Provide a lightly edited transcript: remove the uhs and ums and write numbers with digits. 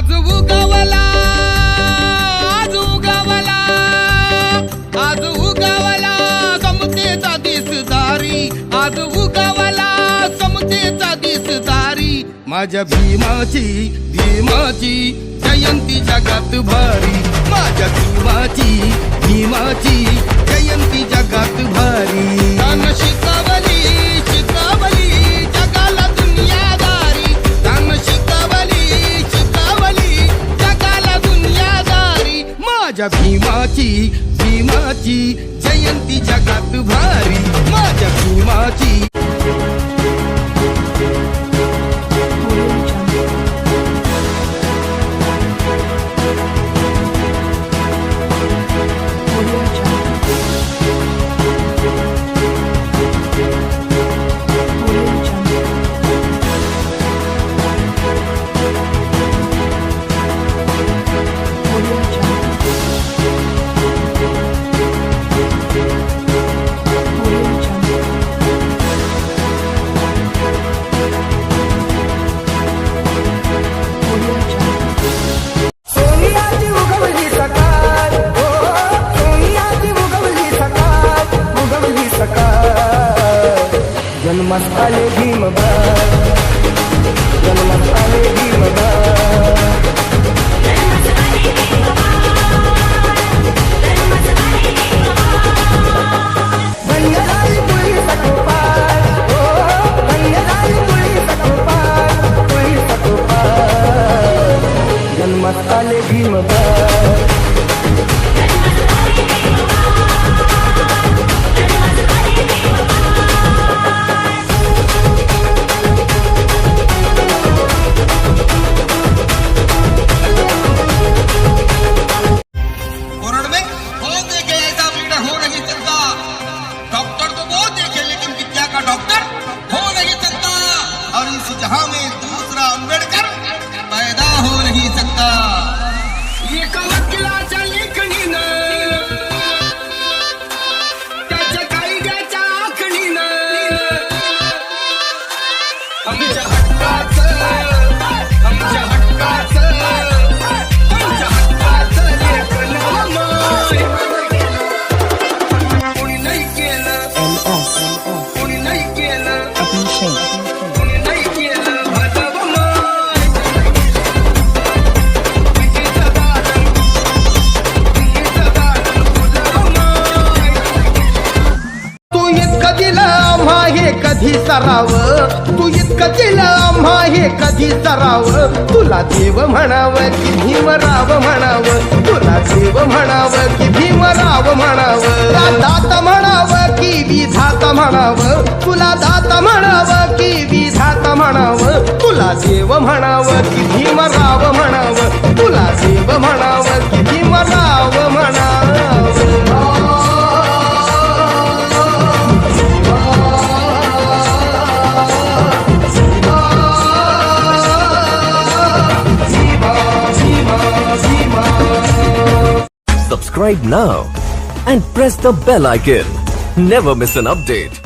आज उगवला आज उगवला आज उगवला समतेचा दिसदारी आज उगवला समतेचा दिसदारी माझ्या भीमाची भीमाची जयंती जगात भारी माझ्या भीमाची जयंती जगात भारी तान शिकवली शिकवली जगाला दुनियादारी तान शिकवली शिकवली जगाला दुनियादारी माझ्या भीमाची जयंती जगात भारी माझ्या भीमाची जन्मस्थाने भीमबाई जन्मस्थाने भीमबाई धन्यराई तुळी सखोपाय ओ धन्यराई तुळी सखोपाय जन्मस्थाने भीमबाई जहां में दूसरा अम्बेडकर पैदा हो नहीं सकता ये वकिलाच्या लेखणीनं त्याच्या कायद्याच्या आखणीनं आमच्या हक्काचं लेखन कोणी नाही केलं कोणी नाही केलं कधी सराव तू इतकं दिलं आम्हा हे कधी सराव तुला देव म्हणावं की भीमराव म्हणावं तुला देव म्हणावं की भीमराव म्हणावं दात म्हणावं की विधाता म्हणावं तुला दात म्हणावं की विधाता म्हणावं तुला देव म्हणावं की भीमराव म्हणावं तुला देव म्हणावं की भीमराव म्हणावं Subscribe now and press the bell icon. Never miss an update.